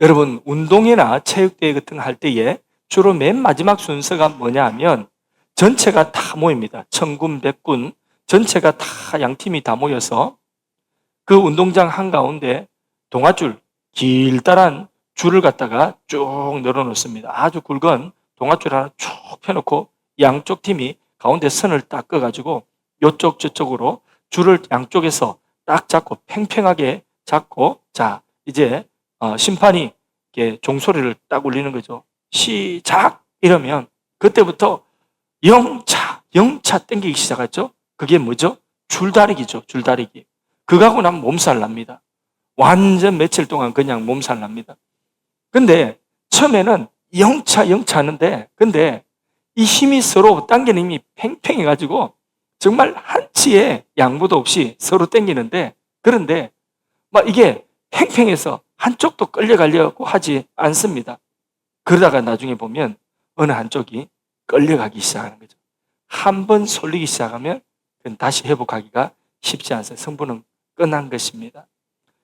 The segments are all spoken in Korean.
여러분, 운동회나 체육대회 같은 거 할 때에 주로 맨 마지막 순서가 뭐냐 하면 전체가 다 모입니다. 천군, 백군 전체가 다 양팀이 다 모여서 그 운동장 한가운데 동아줄, 길다란 줄을 갖다가 쭉 늘어놓습니다. 아주 굵은 동아줄 하나 쭉 펴놓고 양쪽 팀이 가운데 선을 딱 꺼가지고 이쪽 저쪽으로 줄을 양쪽에서 딱 잡고 팽팽하게 잡고, 자 이제 심판이 이렇게 종소리를 딱 울리는 거죠. 시작! 이러면 그때부터 영차 땡기기 시작하죠. 그게 뭐죠? 줄다리기죠. 줄다리기. 그거 하고 나면 몸살 납니다. 완전 며칠 동안 그냥 몸살 납니다. 근데 처음에는 영차 하는데, 근데 이 힘이 서로 당기는 힘이 팽팽해가지고 정말 한치의 양보도 없이 서로 당기는데, 그런데 막 이게 팽팽해서 한쪽도 끌려가려고 하지 않습니다. 그러다가 나중에 보면 어느 한쪽이 끌려가기 시작하는 거죠. 한 번 쏠리기 시작하면 그건 다시 회복하기가 쉽지 않습니다. 성분은 끝난 것입니다.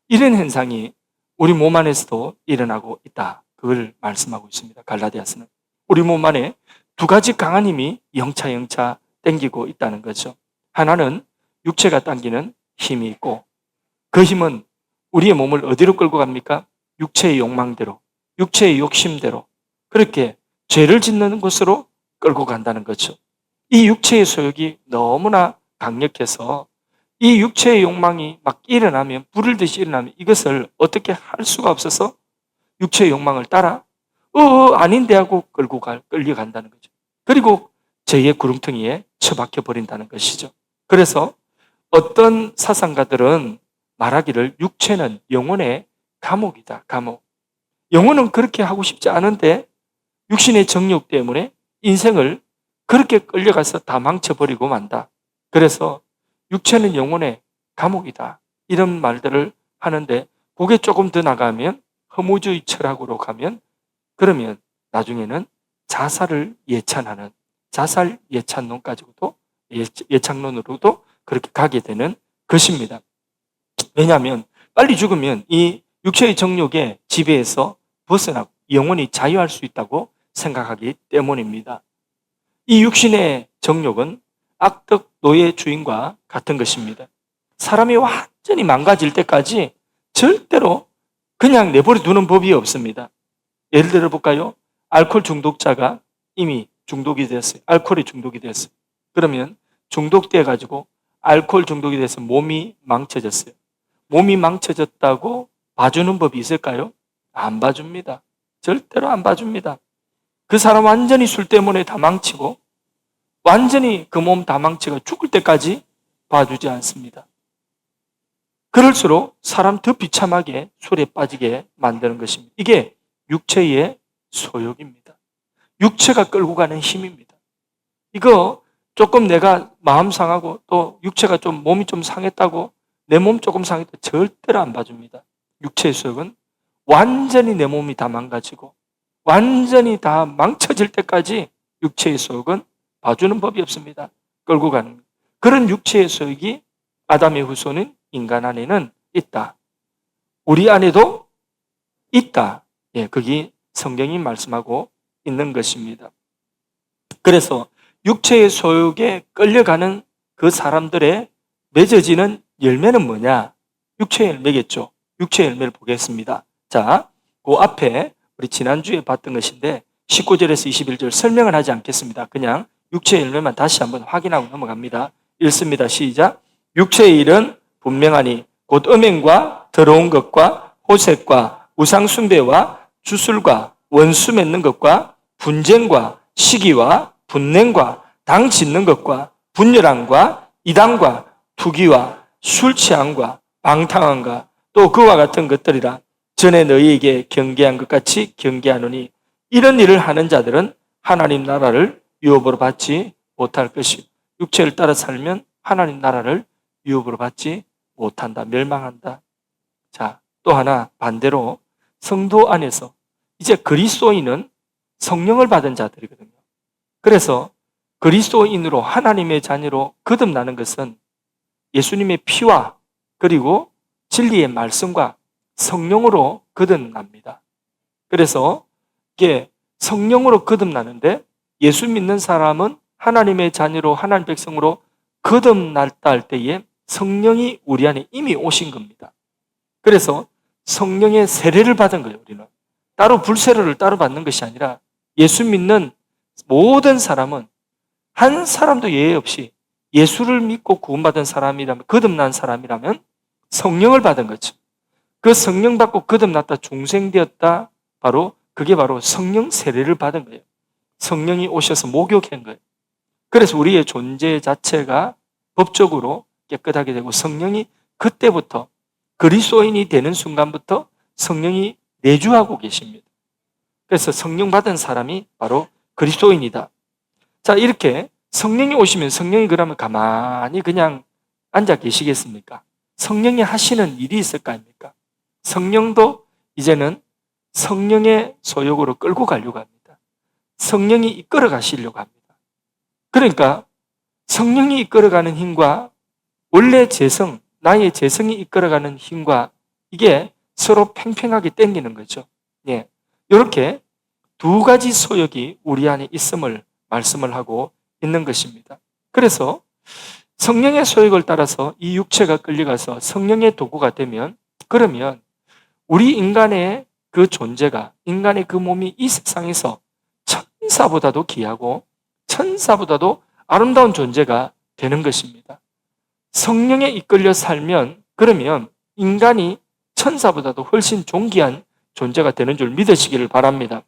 이런 현상이 우리 몸 안에서도 일어나고 있다. 그걸 말씀하고 있습니다. 갈라디아서는. 우리 몸 안에 두 가지 강한 힘이 영차 당기고 있다는 거죠. 하나는 육체가 당기는 힘이 있고, 그 힘은 우리의 몸을 어디로 끌고 갑니까? 육체의 욕망대로, 육체의 욕심대로, 그렇게 죄를 짓는 곳으로 끌고 간다는 거죠. 이 육체의 소욕이 너무나 강력해서 이 육체의 욕망이 막 일어나면, 불을 듯이 일어나면 이것을 어떻게 할 수가 없어서 육체의 욕망을 따라 아닌데 하고 끌려간다는 거죠. 그리고 죄의 구렁텅이에 처박혀 버린다는 것이죠. 그래서 어떤 사상가들은 말하기를 육체는 영혼의 감옥이다. 감옥. 영혼은 그렇게 하고 싶지 않은데 육신의 정욕 때문에 인생을 그렇게 끌려가서 다 망쳐버리고 만다. 그래서 육체는 영혼의 감옥이다. 이런 말들을 하는데, 그게 조금 더 나가면 허무주의 철학으로 가면, 그러면 나중에는 자살을 예찬하는 자살 예찬론까지도, 예찬론으로도 그렇게 가게 되는 것입니다. 왜냐하면 빨리 죽으면 이 육체의 정욕의 지배에서 벗어나고 영원히 자유할 수 있다고 생각하기 때문입니다. 이 육신의 정욕은 악덕 노예 주인과 같은 것입니다. 사람이 완전히 망가질 때까지 절대로 그냥 내버려 두는 법이 없습니다. 예를 들어 볼까요? 알코올 중독자가 이미 중독이 됐어요. 알코올에 중독이 됐어요. 그러면 중독돼 가지고 알코올 중독이 돼서 몸이 망쳐졌어요. 몸이 망쳐졌다고 봐주는 법이 있을까요? 안 봐줍니다. 절대로 안 봐줍니다. 그 사람 완전히 술 때문에 다 망치고 완전히 그 몸 다 망치고 죽을 때까지 봐주지 않습니다. 그럴수록 사람 더 비참하게 술에 빠지게 만드는 것입니다. 이게 육체의 소욕입니다. 육체가 끌고 가는 힘입니다. 이거 조금 내가 마음 상하고 또 육체가 좀 몸이 좀 상했다고 내 몸 조금 상했다 절대로 안 봐줍니다. 육체의 소욕은 완전히 내 몸이 다 망가지고 완전히 다 망쳐질 때까지 육체의 소욕은 봐주는 법이 없습니다. 끌고 가는 것. 그런 육체의 소욕이 아담의 후손인 인간 안에는 있다. 우리 안에도 있다. 예, 그게 성경이 말씀하고 있는 것입니다. 그래서 육체의 소욕에 끌려가는 그 사람들의 맺어지는 열매는 뭐냐? 육체의 열매겠죠. 육체의 열매를 보겠습니다. 자, 그 앞에 우리 지난주에 봤던 것인데 19절에서 21절 설명을 하지 않겠습니다. 그냥 육체의 열매만 다시 한번 확인하고 넘어갑니다. 읽습니다. 시작. 육체의 일은 분명하니 곧 음행과 더러운 것과 호색과 우상숭배와 주술과 원수 맺는 것과 분쟁과 시기와 분냉과 당 짓는 것과 분열함과 이단과 투기와 술 취함과 방탕함과 또 그와 같은 것들이라. 전에 너희에게 경계한 것 같이 경계하노니 이런 일을 하는 자들은 하나님 나라를 유업으로 받지 못할 것이요. 육체를 따라 살면 하나님 나라를 유업으로 받지 못한다. 멸망한다. 자, 또 하나 반대로 성도 안에서 이제 그리스도인은 성령을 받은 자들이거든요. 그래서 그리스도인으로 하나님의 자녀로 거듭나는 것은 예수님의 피와 그리고 진리의 말씀과 성령으로 거듭납니다. 그래서 이게 성령으로 거듭나는데 예수 믿는 사람은 하나님의 자녀로 하나님 백성으로 거듭났다 할 때에 성령이 우리 안에 이미 오신 겁니다. 그래서 성령의 세례를 받은 거예요. 우리는 따로 불세례를 따로 받는 것이 아니라 예수 믿는 모든 사람은 한 사람도 예외 없이 예수를 믿고 구원받은 사람이라면, 거듭난 사람이라면 성령을 받은 거죠. 그 성령 받고 거듭났다 중생되었다, 그게 바로 성령 세례를 받은 거예요. 성령이 오셔서 목욕한 거예요. 그래서 우리의 존재 자체가 법적으로 깨끗하게 되고 성령이 그때부터 그리스도인이 되는 순간부터 성령이 내주하고 계십니다. 그래서 성령 받은 사람이 바로 그리스도인이다. 자, 이렇게 성령이 오시면 성령이 그러면 가만히 그냥 앉아 계시겠습니까? 성령이 하시는 일이 있을 거 아닙니까? 성령도 이제는 성령의 소욕으로 끌고 가려고 합니다. 성령이 이끌어 가시려고 합니다. 그러니까 성령이 이끌어가는 힘과 원래 재성, 나의 재성이 이끌어가는 힘과 이게 서로 팽팽하게 당기는 거죠. 예. 이렇게 두 가지 소욕이 우리 안에 있음을 말씀을 하고 있는 것입니다. 그래서 성령의 소욕을 따라서 이 육체가 끌려가서 성령의 도구가 되면, 그러면 우리 인간의 그 존재가, 인간의 그 몸이 이 세상에서 천사보다도 귀하고 천사보다도 아름다운 존재가 되는 것입니다. 성령에 이끌려 살면, 그러면 인간이 천사보다도 훨씬 존귀한 존재가 되는 줄 믿으시기를 바랍니다.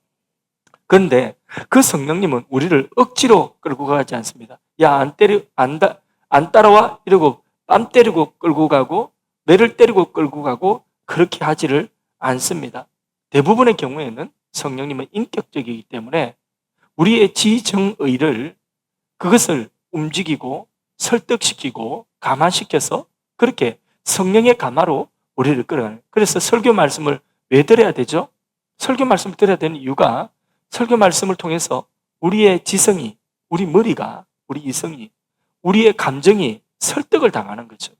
그런데 그 성령님은 우리를 억지로 끌고 가지 않습니다. 야, 안 따라와? 이러고 뺨 때리고 끌고 가고 뇌를 때리고 끌고 가고 그렇게 하지를 않습니다. 대부분의 경우에는 성령님은 인격적이기 때문에 우리의 지정의를, 그것을 움직이고 설득시키고 감화시켜서 그렇게 성령의 감화로 우리를 끌어가는. 그래서 설교 말씀을 왜 들어야 되죠? 설교 말씀을 들어야 되는 이유가 설교 말씀을 통해서 우리의 지성이, 우리 머리가, 우리 이성이, 우리의 감정이 설득을 당하는 거죠.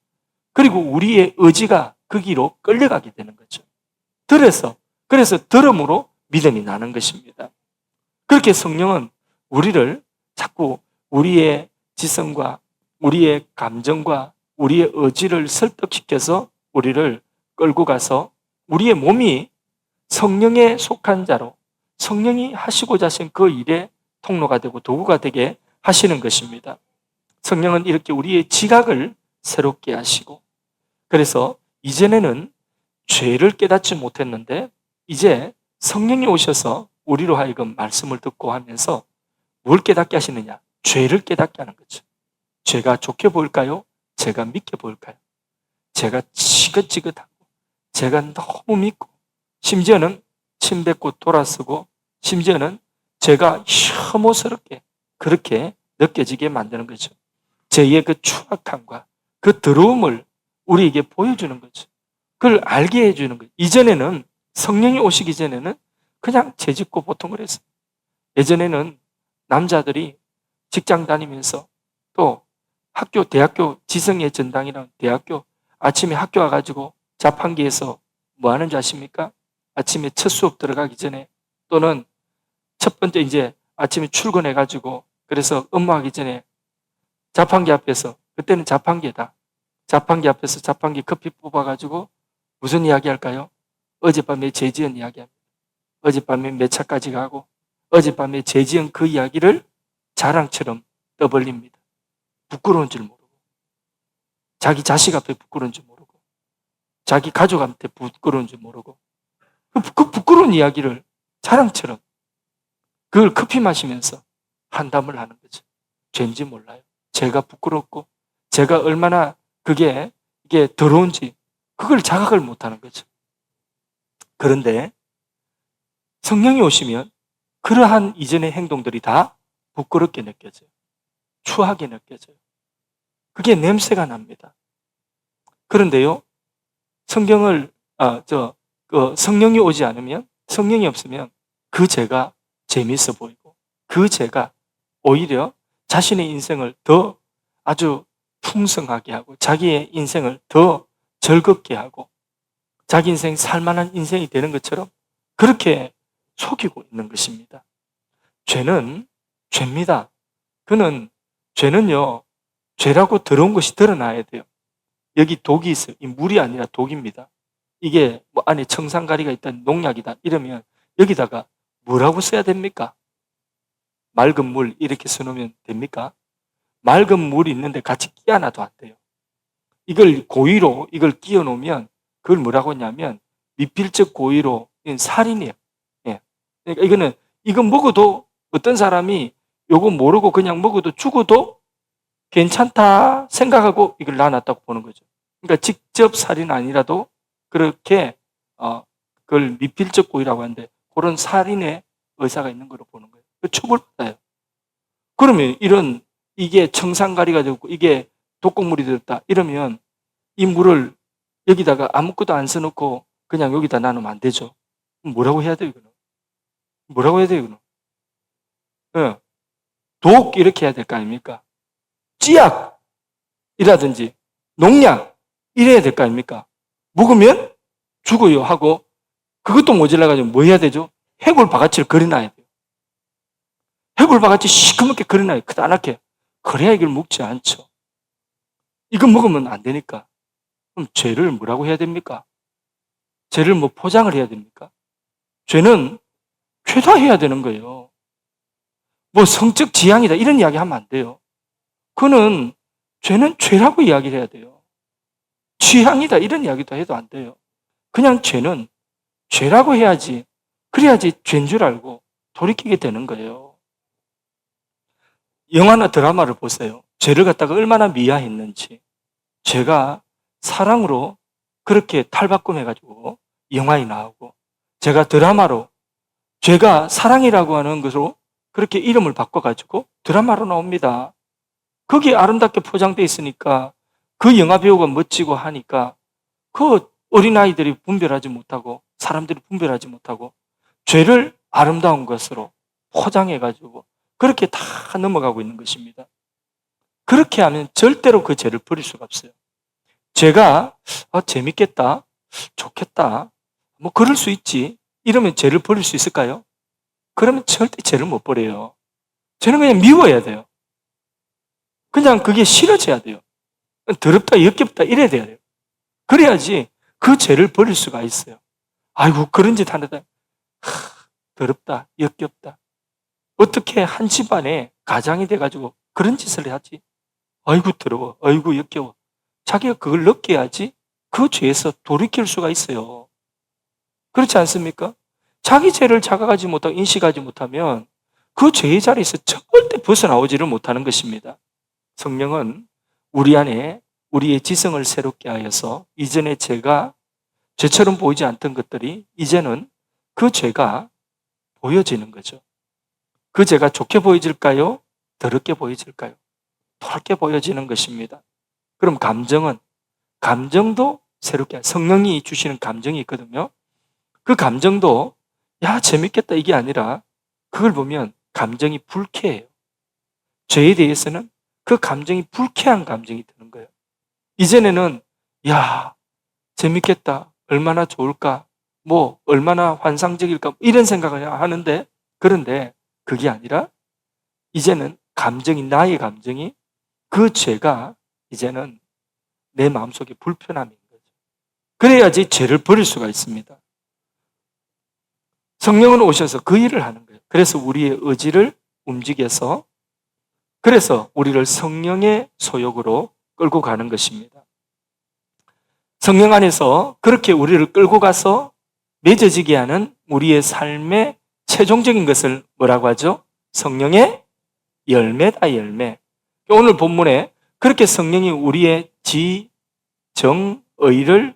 그리고 우리의 의지가 거기로 끌려가게 되는 거죠. 그래서 들음으로 믿음이 나는 것입니다. 그렇게 성령은 우리를 자꾸 우리의 지성과 우리의 감정과 우리의 의지를 설득시켜서 우리를 끌고 가서 우리의 몸이 성령에 속한 자로 성령이 하시고자 하신 그 일의 통로가 되고 도구가 되게 하시는 것입니다. 성령은 이렇게 우리의 지각을 새롭게 하시고, 그래서 이전에는 죄를 깨닫지 못했는데 이제 성령이 오셔서 우리로 하여금 말씀을 듣고 하면서 뭘 깨닫게 하시느냐? 죄를 깨닫게 하는 거죠. 죄가 좋게 보일까요? 죄가 믿게 보일까요? 죄가 지긋지긋하고 죄가 너무 믿고 심지어는 침 뱉고 돌아서고 심지어는 죄가 혐오스럽게 그렇게 느껴지게 만드는 거죠. 죄의 그 추악함과 그 더러움을 우리에게 보여주는 거죠. 그걸 알게 해주는 거죠. 이전에는 성령이 오시기 전에는 그냥 죄 짓고 보통 그랬어요. 예전에는 남자들이 직장 다니면서 또 학교, 대학교 지성의 전당이랑 대학교 아침에 학교 와가지고 자판기에서 뭐 하는지 아십니까? 아침에 첫 수업 들어가기 전에 또는 첫 번째 이제 아침에 출근해가지고 그래서 업무하기 전에 자판기 앞에서, 그때는 자판기다. 자판기 앞에서 자판기 커피 뽑아가지고 무슨 이야기 할까요? 어젯밤에 죄 지은 이야기 합니다. 어젯밤에 몇 차까지 가고 어젯밤에 죄 지은 그 이야기를 자랑처럼 떠벌립니다. 부끄러운 줄 모르고, 자기 자식 앞에 부끄러운 줄 모르고, 자기 가족한테 부끄러운 줄 모르고, 그 부끄러운 이야기를 자랑처럼 그걸 커피 마시면서 한담을 하는 거죠. 죄인지 몰라요. 제가 부끄럽고 제가 얼마나 이게 더러운지 그걸 자각을 못하는 거죠. 그런데 성령이 오시면 그러한 이전의 행동들이 다 부끄럽게 느껴져요. 추하게 느껴져요. 그게 냄새가 납니다. 그런데요, 성령이 오지 않으면, 성령이 없으면 그 죄가 재미있어 보이고 그 죄가 오히려 자신의 인생을 더 아주 풍성하게 하고 자기의 인생을 더 즐겁게 하고 자기 인생 살만한 인생이 되는 것처럼 그렇게 속이고 있는 것입니다. 죄는 죄입니다. 죄는요, 죄라고 더러운 것이 드러나야 돼요. 여기 독이 있어요. 이 물이 아니라 독입니다. 이게 뭐 안에 청산가리가 있다, 농약이다 이러면 여기다가 뭐라고 써야 됩니까? 맑은 물 이렇게 써놓으면 됩니까? 맑은 물이 있는데 같이 끼 하나도 안 돼요. 이걸 고의로 이걸 끼워 놓으면 그걸 뭐라고 하냐면 미필적 고의로, 이건 살인이에요. 예. 그러니까 이건 먹어도 어떤 사람이 요거 모르고 그냥 먹어도 죽어도 괜찮다 생각하고 이걸 놔놨다고 보는 거죠. 그러니까 직접 살인 아니라도 그렇게 그걸 미필적 고의라고 하는데 그런 살인의 의사가 있는 걸로 보는 거예요. 처벌받아요. 그러면 이게 청산가리가 되고 이게 독극물이 들었다 이러면 이 물을 여기다가 아무것도 안 써놓고 그냥 여기다 나누면 안 되죠. 뭐라고 해야 돼요, 이거는? 뭐라고 해야 돼요, 이거는? 예. 독 이렇게 해야 될 거 아닙니까? 찌약이라든지 농약 이래야 될 거 아닙니까? 먹으면 죽어요 하고 그것도 모자라가지고 뭐 해야 되죠? 해골바가지를 그려놔야 돼요. 해골바가지 시커멓게 그려놔요. 크다랗게. 그래야 이걸 먹지 않죠. 이거 먹으면 안 되니까. 그럼 죄를 뭐라고 해야 됩니까? 죄를 뭐 포장을 해야 됩니까? 죄는 죄다 해야 되는 거예요. 뭐 성적 지향이다 이런 이야기 하면 안 돼요. 죄는 죄라고 이야기를 해야 돼요. 취향이다 이런 이야기도 해도 안 돼요. 그냥 죄는 죄라고 해야지. 그래야지 죄인 줄 알고 돌이키게 되는 거예요. 영화나 드라마를 보세요. 죄를 갖다가 얼마나 미화했는지. 죄가 사랑으로 그렇게 탈바꿈해가지고 영화에 나오고, 제가 드라마로 죄가 사랑이라고 하는 것으로 그렇게 이름을 바꿔가지고 드라마로 나옵니다. 거기에 아름답게 포장되어 있으니까 그 영화 배우가 멋지고 하니까 그 어린아이들이 분별하지 못하고 사람들이 분별하지 못하고 죄를 아름다운 것으로 포장해가지고 그렇게 다 넘어가고 있는 것입니다. 그렇게 하면 절대로 그 죄를 버릴 수가 없어요. 죄가 재밌겠다, 좋겠다, 뭐 그럴 수 있지 이러면 죄를 버릴 수 있을까요? 그러면 절대 죄를 못 버려요. 죄는 그냥 미워야 돼요. 그냥 그게 싫어져야 돼요. 더럽다, 역겹다 이래야 돼요. 그래야지 그 죄를 버릴 수가 있어요. 아이고 그런 짓 하는데 더럽다, 역겹다. 어떻게 한 집안에 가장이 돼가지고 그런 짓을 하지? 아이고 더러워, 아이고 역겨워. 자기가 그걸 느껴야지 그 죄에서 돌이킬 수가 있어요. 그렇지 않습니까? 자기 죄를 자각하지 못하고 인식하지 못하면 그 죄의 자리에서 절대 벗어나오지를 못하는 것입니다. 성령은 우리 안에 우리의 지성을 새롭게 하여서 이전의 죄가 죄처럼 보이지 않던 것들이 이제는 그 죄가 보여지는 거죠. 그 죄가 좋게 보여질까요? 더럽게 보여질까요? 더럽게 보여지는 것입니다. 그럼 감정도 새롭게, 성령이 주시는 감정이 있거든요. 그 감정도 야 재밌겠다 이게 아니라 그걸 보면 감정이 불쾌해요. 죄에 대해서는 그 감정이 불쾌한 감정이 드는 거예요. 이전에는 야 재밌겠다, 얼마나 좋을까, 뭐 얼마나 환상적일까 이런 생각을 하는데, 그런데 그게 아니라 이제는 나의 감정이 그 죄가 이제는 내 마음속에 불편함인 거죠. 그래야지 죄를 버릴 수가 있습니다. 성령은 오셔서 그 일을 하는 거예요. 그래서 우리의 의지를 움직여서 그래서 우리를 성령의 소욕으로 끌고 가는 것입니다. 성령 안에서 그렇게 우리를 끌고 가서 맺어지게 하는 우리의 삶의 최종적인 것을 뭐라고 하죠? 성령의 열매다, 열매. 오늘 본문에 그렇게 성령이 우리의 지, 정, 의를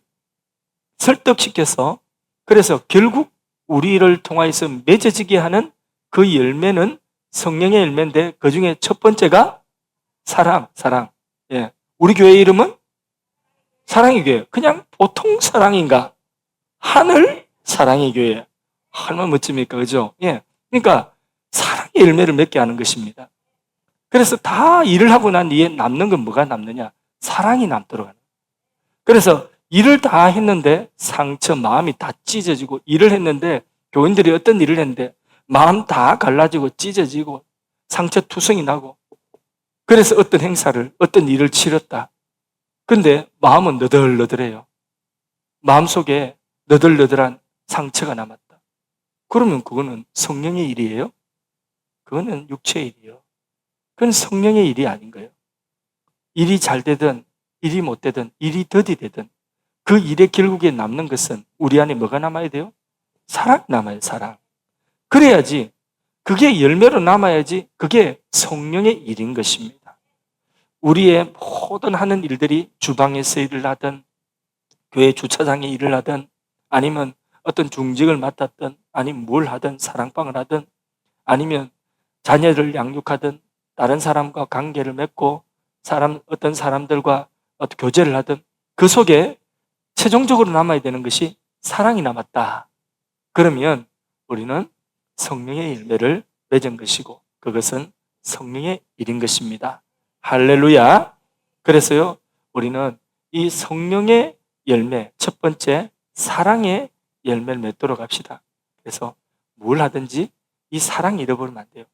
설득시켜서 그래서 결국 우리를 통하여서 맺어지게 하는 그 열매는 성령의 열매인데 그 중에 첫 번째가 사랑. 예. 우리 교회 이름은 사랑의 교회. 그냥 보통 사랑인가? 하늘 사랑의 교회. 얼마나 멋집니까? 그죠? 예. 그러니까 사랑의 열매를 맺게 하는 것입니다. 그래서 다 일을 하고 난 뒤에 남는 건 뭐가 남느냐? 사랑이 남도록 하는. 그래서 일을 다 했는데 상처, 마음이 다 찢어지고 일을 했는데 교인들이 어떤 일을 했는데 마음 다 갈라지고 찢어지고 상처투성이 나고 그래서 어떤 행사를 어떤 일을 치렀다. 근데 마음은 너덜너덜해요. 마음속에 너덜너덜한 상처가 남았다. 그러면 그거는 성령의 일이에요? 그거는 육체의 일이에요. 그건 성령의 일이 아닌 거예요. 일이 잘 되든 일이 못 되든 일이 더디 되든 그 일의 결국에 남는 것은 우리 안에 뭐가 남아야 돼요? 사랑이 남아요. 사랑. 그래야지 그게 열매로 남아야지 그게 성령의 일인 것입니다. 우리의 모든 하는 일들이 주방에서 일을 하든 교회 주차장에 일을 하든 아니면 어떤 중직을 맡았든 아니면 뭘 하든 사랑방을 하든 아니면 자녀를 양육하든 다른 사람과 관계를 맺고 어떤 사람들과 어떤 교제를 하든 그 속에 최종적으로 남아야 되는 것이 사랑이 남았다. 그러면 우리는 성령의 열매를 맺은 것이고 그것은 성령의 일인 것입니다. 할렐루야. 그래서요 우리는 이 성령의 열매 첫 번째 사랑의 열매를 맺도록 합시다. 그래서 뭘 하든지 이 사랑 잃어버리면 안 돼요.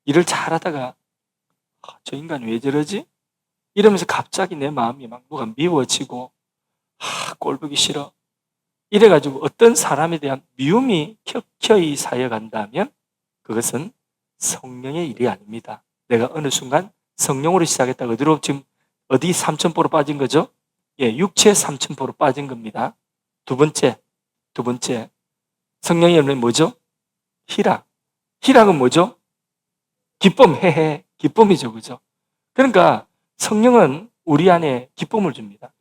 일을 잘하다가 저 인간 왜 저러지? 이러면서 갑자기 내 마음이 막 누가 미워지고 꼴보기 싫어. 이래가지고 어떤 사람에 대한 미움이 켜켜이 쌓여간다면 그것은 성령의 일이 아닙니다. 내가 어느 순간 성령으로 시작했다. 어디로 지금 어디 삼천포로 빠진 거죠? 예, 육체 삼천포로 빠진 겁니다. 두 번째 성령의 열매는 뭐죠? 희락. 희락은 뭐죠? 기쁨, 기쁨이죠, 그죠? 그러니까 성령은 우리 안에 기쁨을 줍니다.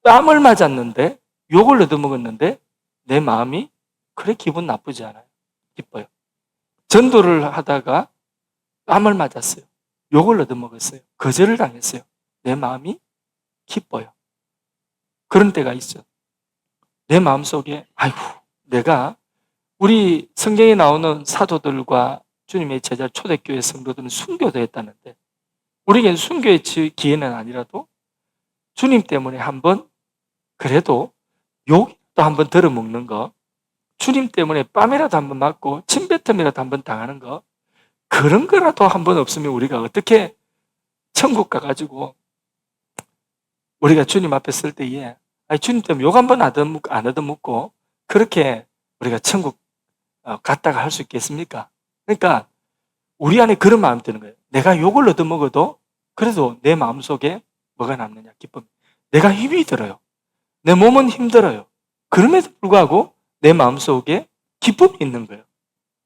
뺨을 맞았는데 욕을 얻어먹었는데 내 마음이 그래 기분 나쁘지 않아요. 기뻐요. 전도를 하다가 뺨을 맞았어요. 욕을 얻어먹었어요. 거절을 당했어요. 내 마음이 기뻐요. 그런 때가 있어요. 내 마음속에 아이고 내가 우리 성경에 나오는 사도들과 주님의 제자 초대교회 성도들은 순교도 했다는데 우리에겐 순교의 기회는 아니라도 주님 때문에 한번 그래도 욕도 한번 들어먹는 거 주님 때문에 뺨이라도 한번 맞고 침뱉음이라도 한번 당하는 거 그런 거라도 한번 없으면 우리가 어떻게 천국 가가지고 우리가 주님 앞에 설 때에 주님 때문에 욕 한번 안 얻어먹고 그렇게 우리가 천국 갔다가 할 수 있겠습니까? 그러니까 우리 안에 그런 마음이 드는 거예요. 내가 욕을 얻어먹어도 그래도 내 마음속에 뭐가 남느냐? 기쁨. 내가 힘이 들어요. 내 몸은 힘들어요. 그럼에도 불구하고 내 마음속에 기쁨이 있는 거예요.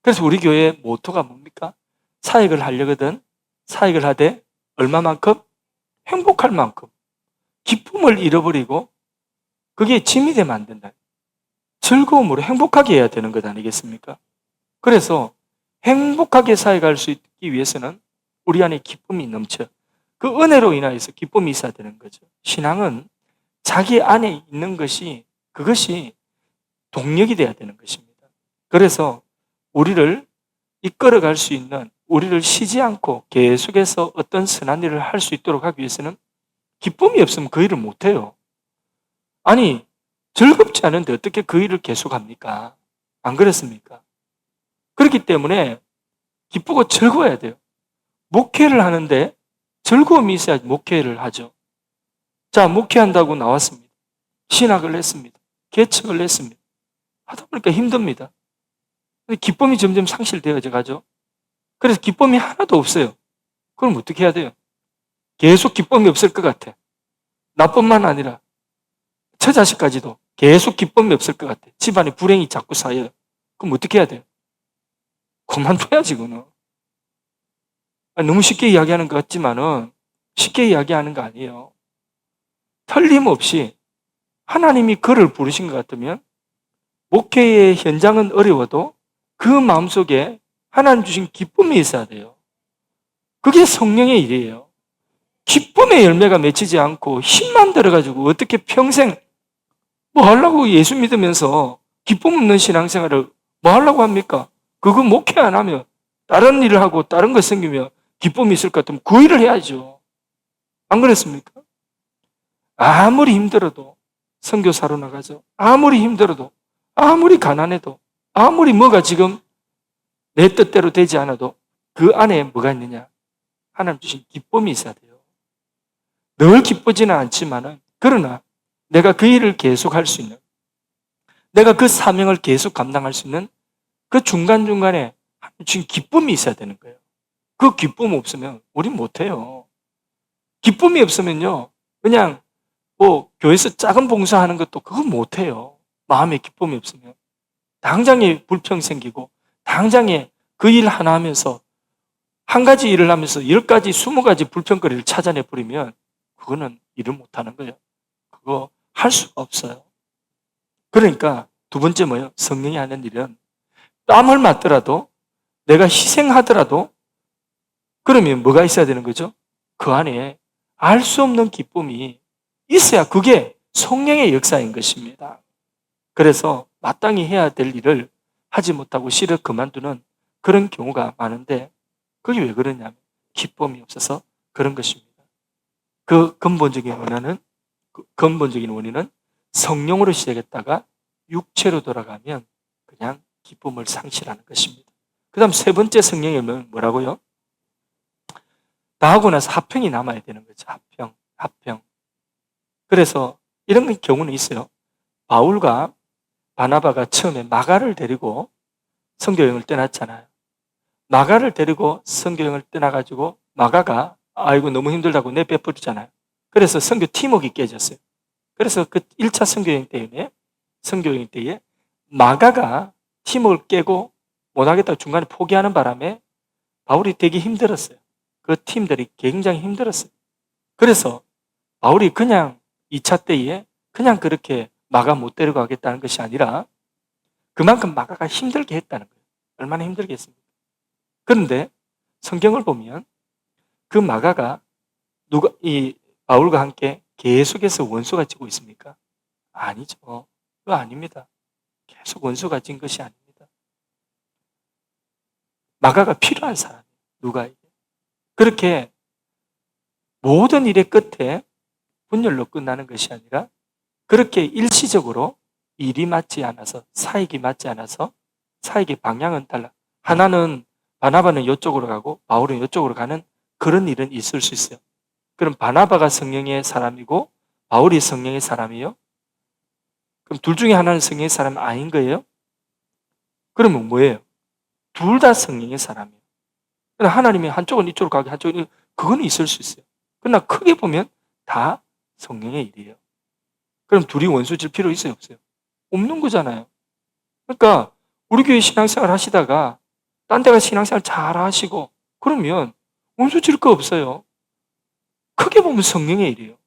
그래서 우리 교회의 모토가 뭡니까? 사역을 하려거든 사역을 하되 얼마만큼? 행복할 만큼 기쁨을 잃어버리고 그게 짐이 되면 안 된다. 즐거움으로 행복하게 해야 되는 것 아니겠습니까? 그래서 행복하게 사역할 수 있기 위해서는 우리 안에 기쁨이 넘쳐 그 은혜로 인하여서 기쁨이 있어야 되는 거죠. 신앙은 자기 안에 있는 것이 그것이 동력이 돼야 되는 것입니다. 그래서 우리를 이끌어갈 수 있는 우리를 쉬지 않고 계속해서 어떤 선한 일을 할 수 있도록 하기 위해서는 기쁨이 없으면 그 일을 못해요. 아니 즐겁지 않은데 어떻게 그 일을 계속합니까? 안 그렇습니까? 그렇기 때문에 기쁘고 즐거워야 돼요. 목회를 하는데 즐거움이 있어야 목회를 하죠. 자, 목회한다고 나왔습니다. 신학을 했습니다. 개척을 했습니다. 하다 보니까 힘듭니다. 기쁨이 점점 상실되어져 가죠. 그래서 기쁨이 하나도 없어요. 그럼 어떻게 해야 돼요? 계속 기쁨이 없을 것 같아. 나뿐만 아니라 처자식까지도 계속 기쁨이 없을 것 같아. 집안에 불행이 자꾸 쌓여요. 그럼 어떻게 해야 돼요? 그만둬야지, 그거는. 너무 쉽게 이야기하는 것 같지만은 쉽게 이야기하는 거 아니에요. 틀림없이 하나님이 그를 부르신 것 같으면 목회의 현장은 어려워도 그 마음속에 하나님 주신 기쁨이 있어야 돼요. 그게 성령의 일이에요. 기쁨의 열매가 맺히지 않고 힘만 들어가지고 어떻게 평생 뭐 하려고 예수 믿으면서 기쁨 없는 신앙생활을 뭐 하려고 합니까? 그거 목회 안 하면 다른 일을 하고 다른 거 생기면 기쁨이 있을 것 같으면 그 일을 해야죠. 안 그렇습니까? 아무리 힘들어도 선교사로 나가죠. 아무리 힘들어도 아무리 가난해도 아무리 뭐가 지금 내 뜻대로 되지 않아도 그 안에 뭐가 있느냐? 하나님 주신 기쁨이 있어야 돼요. 늘 기쁘지는 않지만은, 그러나 내가 그 일을 계속할 수 있는, 내가 그 사명을 계속 감당할 수 있는 그 중간중간에 지금 기쁨이 있어야 되는 거예요. 그 기쁨 없으면 우린 못해요. 기쁨이 없으면요, 그냥 뭐 교회에서 작은 봉사하는 것도 그거 못해요. 마음에 기쁨이 없으면. 당장에 불평 생기고, 당장에 그 일 하나 하면서, 한 가지 일을 하면서 10가지, 20가지 불평거리를 찾아내 버리면 그거는 일을 못하는 거예요. 그거 할 수가 없어요. 그러니까 두 번째 뭐예요? 성령이 하는 일은 땀을 맞더라도, 내가 희생하더라도, 그러면 뭐가 있어야 되는 거죠? 그 안에 알 수 없는 기쁨이 있어야 그게 성령의 역사인 것입니다. 그래서 마땅히 해야 될 일을 하지 못하고 싫어 그만두는 그런 경우가 많은데, 그게 왜 그러냐면 기쁨이 없어서 그런 것입니다. 그 근본적인 원인은 성령으로 시작했다가 육체로 돌아가면 그냥 기쁨을 상실하는 것입니다. 그 다음 세 번째 성령의 의미는 뭐라고요? 다 하고 나서 화평이 남아야 되는 거죠. 화평. 그래서 이런 경우는 있어요. 바울과 바나바가 처음에 마가를 데리고 선교여행을 떠났잖아요. 마가를 데리고 선교여행을 떠나가지고 마가가 아이고 너무 힘들다고 내빼버리잖아요. 그래서 선교 팀워크가 깨졌어요. 그래서 그 1차 선교여행 때에 마가가 팀워크를 깨고 못하겠다고 중간에 포기하는 바람에 바울이 되게 힘들었어요. 그 팀들이 굉장히 힘들었어요. 그래서 바울이 그냥 2차 때에 그냥 그렇게 마가 못 데려가겠다는 것이 아니라 그만큼 마가가 힘들게 했다는 거예요. 얼마나 힘들게 했습니까? 그런데 성경을 보면 그 마가가 이 바울과 함께 계속해서 원수가 지고 있습니까? 아니죠. 그거 아닙니다. 계속 원수가 진 것이 아닙니다. 마가가 필요한 사람이에요. 누가에게. 그렇게 모든 일의 끝에 분열로 끝나는 것이 아니라 그렇게 일시적으로 일이 맞지 않아서, 사역이 맞지 않아서, 사역의 방향은 달라. 하나는 바나바는 이쪽으로 가고 바울은 이쪽으로 가는 그런 일은 있을 수 있어요. 그럼 바나바가 성령의 사람이고 바울이 성령의 사람이에요? 그럼 둘 중에 하나는 성령의 사람이 아닌 거예요? 그러면 뭐예요? 둘 다 성령의 사람이에요. 하나님이 한쪽은 이쪽으로 가게, 한쪽은 그거는 있을 수 있어요. 그러나 크게 보면 다 성령의 일이에요. 그럼 둘이 원수 질 필요 있어요, 없어요? 없는 거잖아요. 그러니까 우리 교회 신앙생활 하시다가 딴 데 가서 신앙생활 잘 하시고 그러면 원수 질 거 없어요. 크게 보면 성령의 일이에요.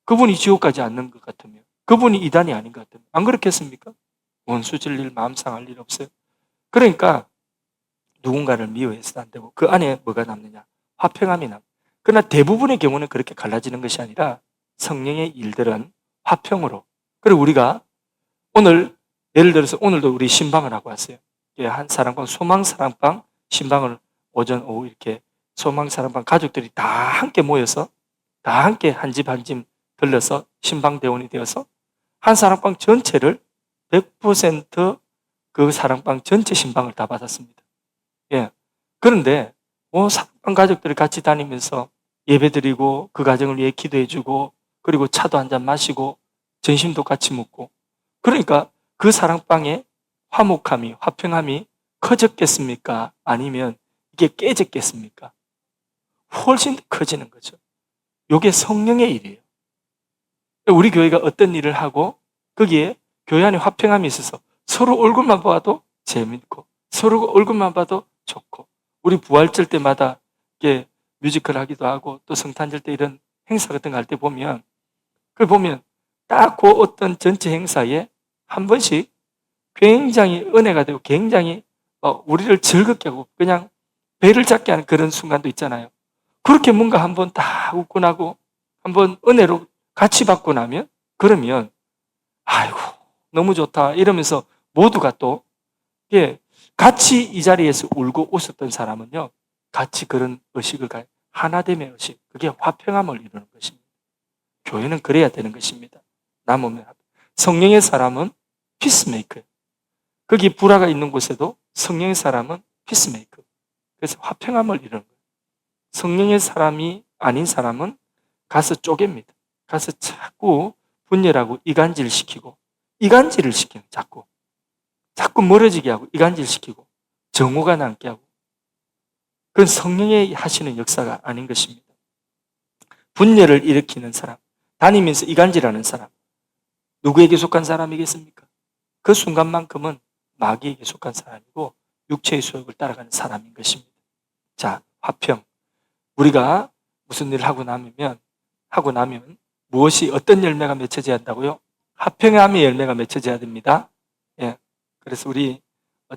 그분이 지옥 가지 않는 것 같으면, 그분이 이단이 아닌 것 같으면. 안 그렇겠습니까? 원수 질 일, 마음 상할 일 없어요. 그러니까 누군가를 미워해서도 안 되고 그 안에 뭐가 남느냐? 화평함이 남. 그러나 대부분의 경우는 그렇게 갈라지는 것이 아니라 성령의 일들은 화평으로. 그리고 우리가 오늘 예를 들어서 오늘도 우리 신방을 하고 왔어요. 한 사랑방, 소망 사랑방 신방을 오전 오후 이렇게 소망 사랑방 가족들이 다 함께 모여서 다 함께 한 집 한 집 들러서 신방 대원이 되어서 한 사랑방 전체를 100% 사랑방 전체 신방을 다 받았습니다. 예. 그런데 사랑방 가족들이 같이 다니면서 예배드리고 그 가정을 위해 기도해주고 그리고 차도 한잔 마시고 점심도 같이 먹고, 그러니까 그 사랑방의 화목함이, 화평함이 커졌겠습니까? 아니면 이게 깨졌겠습니까? 훨씬 더 커지는 거죠. 이게 성령의 일이에요. 우리 교회가 어떤 일을 하고 거기에 교회 안에 화평함이 있어서 서로 얼굴만 봐도 재밌고 서로 얼굴만 봐도 좋고, 우리 부활절 때마다 이게 뮤지컬 하기도 하고 또 성탄절 때 이런 행사 같은 거 할 때 보면 그걸 보면 딱 그 어떤 전체 행사에 한 번씩 굉장히 은혜가 되고 굉장히 우리를 즐겁게 하고 그냥 배를 잡게 하는 그런 순간도 있잖아요. 그렇게 뭔가 한번 다 웃고 나고 한번 은혜로 같이 받고 나면 그러면 아이고 너무 좋다 이러면서 모두가 또 같이 이 자리에서 울고 웃었던 사람은요 같이 그런 의식을 하나됨의 의식, 그게 화평함을 이루는 것입니다. 교회는 그래야 되는 것입니다. 남으면 성령의 사람은 피스메이커예요. 거기 불화가 있는 곳에도 성령의 사람은 피스메이커. 그래서 화평함을 이루는 거예요. 성령의 사람이 아닌 사람은 가서 쪼갭니다. 가서 자꾸 분열하고 이간질을 시키고, 이간질을 시키는 자꾸 멀어지게 하고 이간질 시키고 정오가 남게 하고, 그건 성령의 하시는 역사가 아닌 것입니다. 분열을 일으키는 사람, 다니면서 이간질하는 사람, 누구에게 속한 사람이겠습니까? 그 순간만큼은 마귀에게 속한 사람이고 육체의 소욕을 따라가는 사람인 것입니다. 자, 화평. 우리가 무슨 일을 하고 나면 무엇이 어떤 열매가 맺혀져야 한다고요? 화평함의 열매가 맺혀져야 됩니다. 예. 그래서 우리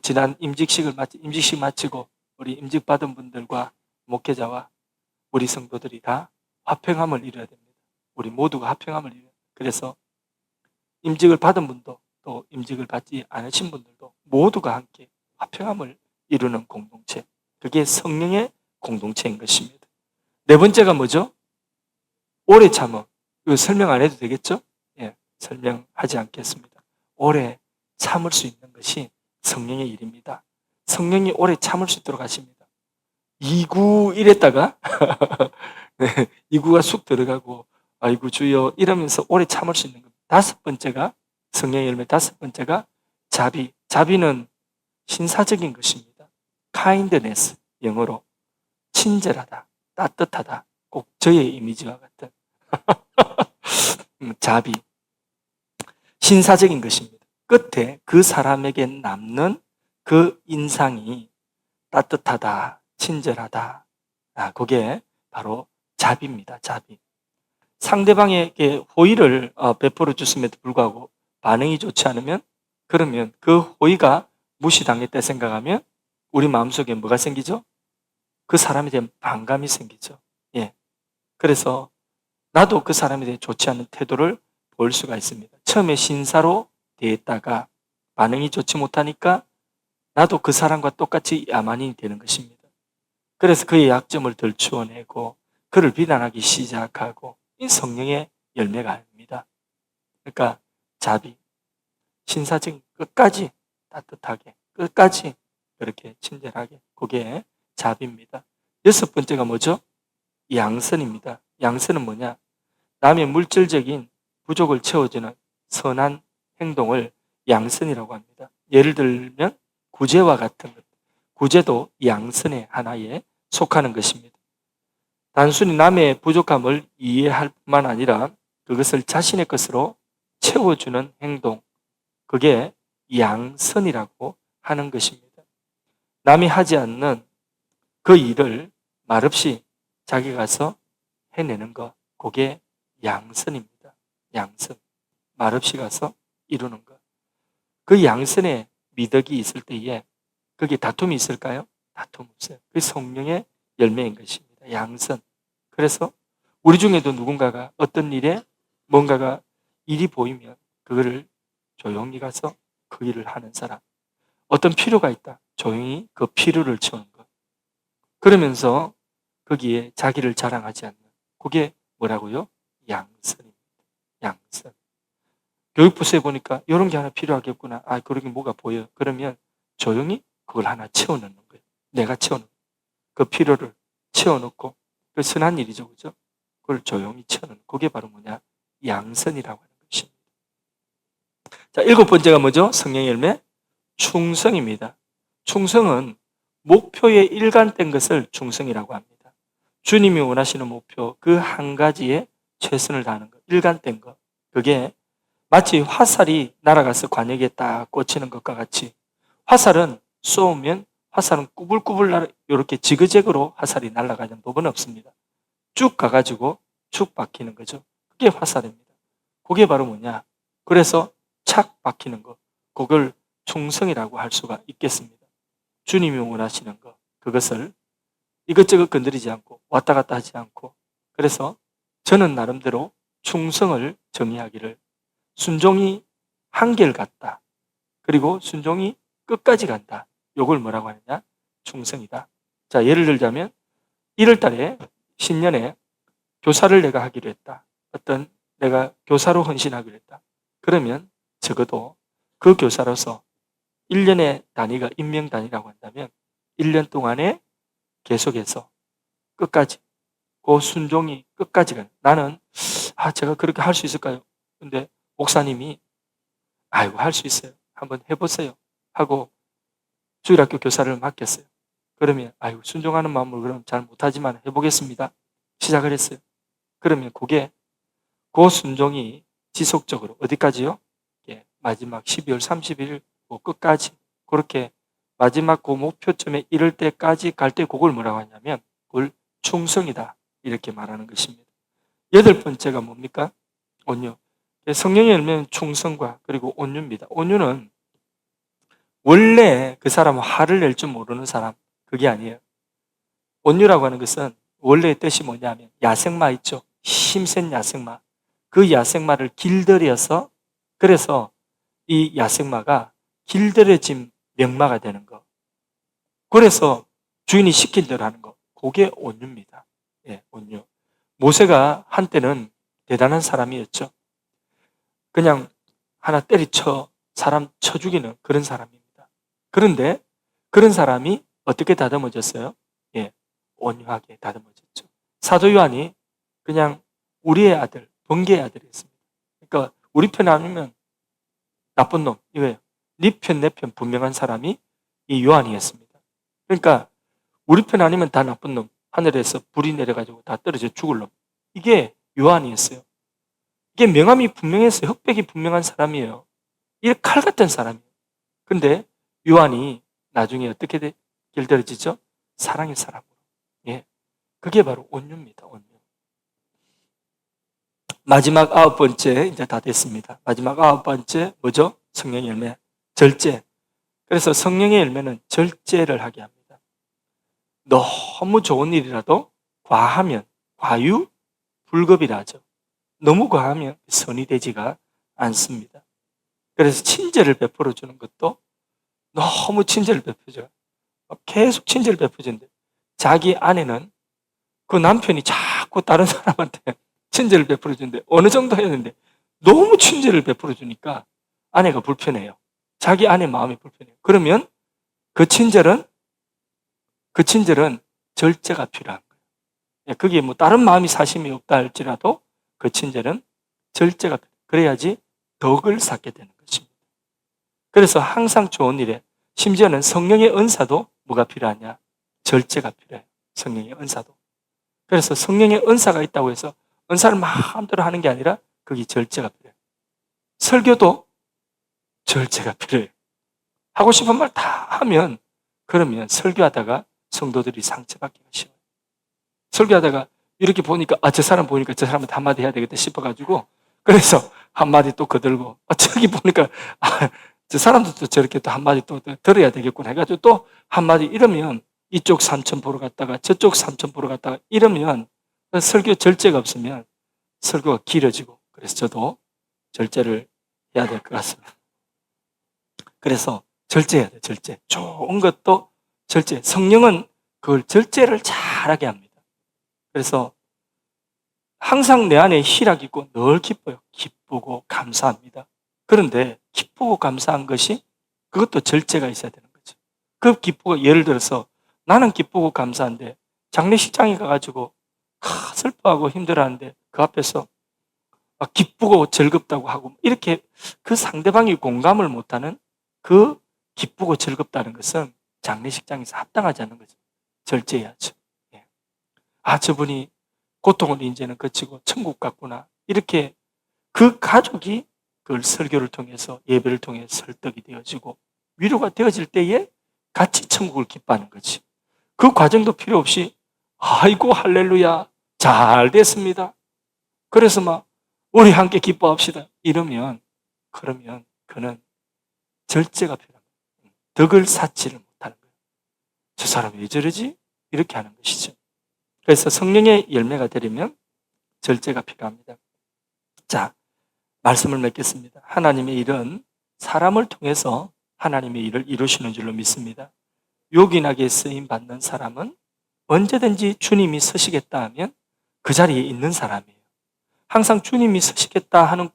지난 임직 마치고 우리 임직 받은 분들과 목회자와 우리 성도들이 다 화평함을 이루어야 됩니다. 우리 모두가 화평함을 이루어야 됩니다. 그래서 임직을 받은 분도 또 임직을 받지 않으신 분들도 모두가 함께 화평함을 이루는 공동체. 그게 성령의 공동체인 것입니다. 네 번째가 뭐죠? 오래 참음. 이거 설명 안 해도 되겠죠? 예, 설명하지 않겠습니다. 오래 참을 수 있는 것이 성령의 일입니다. 성령이 오래 참을 수 있도록 하십니다. 2구 이랬다가 네, 2구가 쑥 들어가고 아이고 주여 이러면서 오래 참을 수 있는 것. 다섯 번째가 성령의 열매, 다섯 번째가 자비. 자비는 신사적인 것입니다. kindness, 영어로 친절하다, 따뜻하다, 꼭 저의 이미지와 같은 자비. 신사적인 것입니다. 끝에 그 사람에게 남는 그 인상이 따뜻하다, 친절하다. 그게 바로 자비입니다. 자비. 상대방에게 호의를 베풀어 줬음에도 불구하고 반응이 좋지 않으면, 그러면 그 호의가 무시당했다 생각하면 우리 마음속에 뭐가 생기죠? 그 사람에 대한 반감이 생기죠. 예. 그래서 나도 그 사람에 대해 좋지 않은 태도를 볼 수가 있습니다. 처음에 신사로 대했다가 반응이 좋지 못하니까 나도 그 사람과 똑같이 야만인이 되는 것입니다. 그래서 그의 약점을 들추어내고 그를 비난하기 시작하고, 이 성령의 열매가 아닙니다. 그러니까 자비, 신사적인, 끝까지 따뜻하게, 끝까지 그렇게 친절하게, 그게 자비입니다. 여섯 번째가 뭐죠? 양선입니다. 양선은 뭐냐? 남의 물질적인 부족을 채워주는 선한 행동을 양선이라고 합니다. 예를 들면 구제와 같은 것. 구제도 양선의 하나에 속하는 것입니다. 단순히 남의 부족함을 이해할 뿐만 아니라 그것을 자신의 것으로 채워주는 행동, 그게 양선이라고 하는 것입니다. 남이 하지 않는 그 일을 말없이 자기가 가서 해내는 것, 그게 양선입니다. 양선. 말없이 가서 이루는 것. 그 양선에 미덕이 있을 때에 거기에 다툼이 있을까요? 다툼 없어요. 그게 성령의 열매인 것입니다. 양선. 그래서 우리 중에도 누군가가 어떤 일에 뭔가가 일이 보이면 그거를 조용히 가서 그 일을 하는 사람. 어떤 필요가 있다. 조용히 그 필요를 채우는 것. 그러면서 거기에 자기를 자랑하지 않는. 그게 뭐라고요? 양선입니다. 양선. 교육부서에 보니까 이런 게 하나 필요하겠구나. 그런 게 뭐가 보여. 그러면 조용히 그걸 하나 채워넣는 거예요. 내가 채워넣는 거예요. 그 필요를 채워넣고, 그 선한 일이죠. 그죠? 그걸 조용히 채워넣는. 그게 바로 뭐냐? 양선이라고 하는 것입니다. 자, 일곱 번째가 뭐죠? 성령의 열매? 충성입니다. 충성은 목표에 일관된 것을 충성이라고 합니다. 주님이 원하시는 목표, 그 한 가지에 최선을 다하는 것, 일관된 것. 그게 마치 화살이 날아가서 관역에 딱 꽂히는 것과 같이, 화살은 쏘면 화살은 꾸불꾸불 이렇게 지그재그로 화살이 날아가는 법은 없습니다. 쭉 가가지고 쭉 박히는 거죠. 그게 화살입니다. 그게 바로 뭐냐? 그래서 착 박히는 것, 그걸 충성이라고 할 수가 있겠습니다. 주님이 원하시는 것, 그것을 이것저것 건드리지 않고 왔다 갔다 하지 않고, 그래서 저는 나름대로 충성을 정의하기를, 순종이 한결같다. 그리고 순종이 끝까지 간다. 요걸 뭐라고 하느냐? 충성이다. 자, 예를 들자면 1월 달에 신년에 교사를 내가 하기로 했다. 내가 교사로 헌신하기로 했다. 그러면 적어도 그 교사로서 1년의 단위가 인명 단위라고 한다면 1년 동안에 계속해서 끝까지 그 순종이 끝까지 가요. 나는 제가 그렇게 할 수 있을까요? 근데 목사님이 아이고 할 수 있어요. 한번 해보세요. 하고 주일학교 교사를 맡겼어요. 그러면 아이고 순종하는 마음으로 그럼 잘 못하지만 해보겠습니다. 시작을 했어요. 그러면 그게 그 순종이 지속적으로 어디까지요? 예, 마지막 12월 30일 끝까지 그렇게 마지막 그 목표점에 이를 때까지 갈 때 그걸 뭐라고 하냐면 그걸 충성이다 이렇게 말하는 것입니다. 8번째가 뭡니까? 온유. 성령의 열매는 충성과 그리고 온유입니다. 온유는 원래 그 사람은 화를 낼 줄 모르는 사람 그게 아니에요. 온유라고 하는 것은 원래의 뜻이 뭐냐면 야생마 있죠. 힘센 야생마. 그 야생마를 길들여서 그래서 이 야생마가 길들여진 명마가 되는 거. 그래서 주인이 시킨 대로 하는 거. 그게 온유입니다. 예, 온유. 모세가 한때는 대단한 사람이었죠. 그냥 하나 때리쳐 사람 쳐 죽이는 그런 사람입니다. 그런데 그런 사람이 어떻게 다듬어졌어요? 예, 온유하게 다듬어졌죠. 사도 요한이 그냥 우리의 아들, 번개의 아들이었습니다. 그러니까 우리 편 아니면 나쁜 놈, 이거예요. 네 편, 내 편 분명한 사람이 이 요한이었습니다. 그러니까 우리 편 아니면 다 나쁜 놈, 하늘에서 불이 내려가지고 다 떨어져 죽을 놈. 이게 요한이었어요. 이게 명함이 분명했어요. 흑백이 분명한 사람이에요. 이 칼 같은 사람이에요. 근데 요한이 나중에 어떻게 길들여지죠? 사랑의 사람으로. 예, 그게 바로 온유입니다. 온유. 마지막 9번째 이제 다 됐습니다. 마지막 9번째 뭐죠? 성령의 열매. 절제. 그래서 성령의 열매는 절제를 하게 합니다. 너무 좋은 일이라도 과하면 과유불급이라 하죠. 너무 과하면 선이 되지가 않습니다. 그래서 친절을 베풀어 주는 것도 너무 친절을 베풀어줘요. 계속 친절을 베풀어주는데 자기 아내는 그 남편이 자꾸 다른 사람한테 친절을 베풀어 주는데 어느 정도 했는데 너무 친절을 베풀어 주니까 아내가 불편해요. 자기 아내 마음이 불편해요. 그러면 그 친절은 절제가 필요한 거예요. 그게 뭐 다른 마음이 사심이 없다 할지라도 그 친절은 절제가 필요해요. 그래야지 덕을 쌓게 되는 것입니다. 그래서 항상 좋은 일에 심지어는 성령의 은사도 뭐가 필요하냐? 절제가 필요해요. 성령의 은사도. 그래서 성령의 은사가 있다고 해서 은사를 마음대로 하는 게 아니라 거기 절제가 필요해요. 설교도 절제가 필요해요. 하고 싶은 말 다 하면 그러면 설교하다가 성도들이 상처받기가 쉬워요. 설교하다가 이렇게 보니까 저 사람 보니까 저 사람한테 한마디 해야 되겠다 싶어가지고 그래서 한마디 또 거들고 저기 보니까 저 사람도 또 저렇게 또 한마디 또 들어야 되겠구나 해가지고 또 한마디 이러면 이쪽 삼천 보러 갔다가 저쪽 삼천 보러 갔다가 이러면 설교 절제가 없으면 설교가 길어지고 그래서 저도 절제를 해야 될 것 같습니다. 그래서 절제해야 돼요. 절제. 좋은 것도 절제. 성령은 그걸 절제를 잘하게 합니다. 그래서 항상 내 안에 희락이 있고 늘 기뻐요. 기쁘고 감사합니다. 그런데 기쁘고 감사한 것이 그것도 절제가 있어야 되는 거죠. 그 기쁘고 예를 들어서 나는 기쁘고 감사한데 장례식장에 가가지고 슬퍼하고 힘들어하는데 그 앞에서 기쁘고 즐겁다고 하고 이렇게 그 상대방이 공감을 못하는 그 기쁘고 즐겁다는 것은 장례식장에서 합당하지 않는 거죠. 절제해야죠. 예. 저분이 고통을 이제는 거치고 천국 갔구나. 이렇게 그 가족이 그걸 설교를 통해서 예배를 통해 설득이 되어지고 위로가 되어질 때에 같이 천국을 기뻐하는 거지. 그 과정도 필요 없이 아이고 할렐루야 잘 됐습니다. 그래서 막 우리 함께 기뻐합시다. 이러면 그러면 그는 절제가 필요합니다. 덕을 쌓지를 못하는 거예요. 저 사람 왜 저러지? 이렇게 하는 것이죠. 그래서 성령의 열매가 되려면 절제가 필요합니다. 자, 말씀을 맺겠습니다. 하나님의 일은 사람을 통해서 하나님의 일을 이루시는 줄로 믿습니다. 요긴하게 쓰임 받는 사람은 언제든지 주님이 서시겠다 하면 그 자리에 있는 사람이에요. 항상 주님이 서시겠다 하는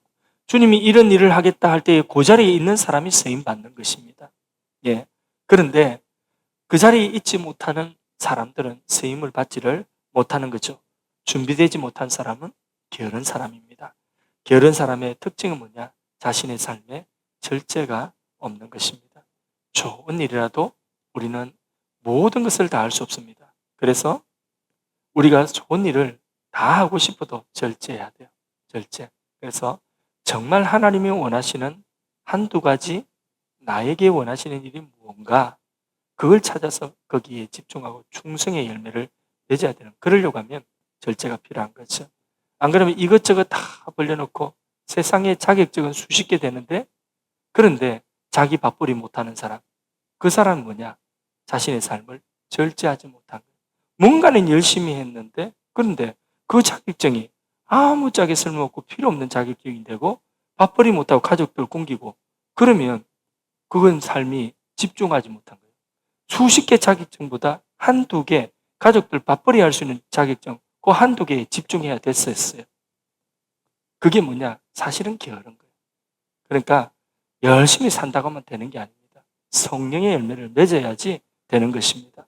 주님이 이런 일을 하겠다 할 때에 그 자리에 있는 사람이 쓰임 받는 것입니다. 예. 그런데 그 자리에 있지 못하는 사람들은 세임을 받지를 못하는 거죠. 준비되지 못한 사람은 게으른 사람입니다. 게으른 사람의 특징은 뭐냐? 자신의 삶에 절제가 없는 것입니다. 좋은 일이라도 우리는 모든 것을 다 할 수 없습니다. 그래서 우리가 좋은 일을 다 하고 싶어도 절제해야 돼요. 절제. 그래서 정말 하나님이 원하시는 한두 가지 나에게 원하시는 일이 무언가 그걸 찾아서 거기에 집중하고 충성의 열매를 맺어야 되는 그러려고 하면 절제가 필요한 거죠. 안 그러면 이것저것 다 벌려놓고 세상에 자격증은 수십 개 되는데 그런데 자기 밥벌이 못하는 사람 그 사람은 뭐냐? 자신의 삶을 절제하지 못한 거예요. 뭔가는 열심히 했는데 그런데 그 자격증이 아무짝에 쓸모없고 필요 없는 자격증이 되고 밥벌이 못하고 가족들 굶기고 그러면 그건 삶이 집중하지 못한 거예요. 수십 개 자격증보다 한두 개 가족들 밥벌이 할 수 있는 자격증 그 한두 개에 집중해야 됐었어요. 그게 뭐냐? 사실은 게으른 거예요. 그러니까 열심히 산다고 하면 되는 게 아닙니다. 성령의 열매를 맺어야지 되는 것입니다.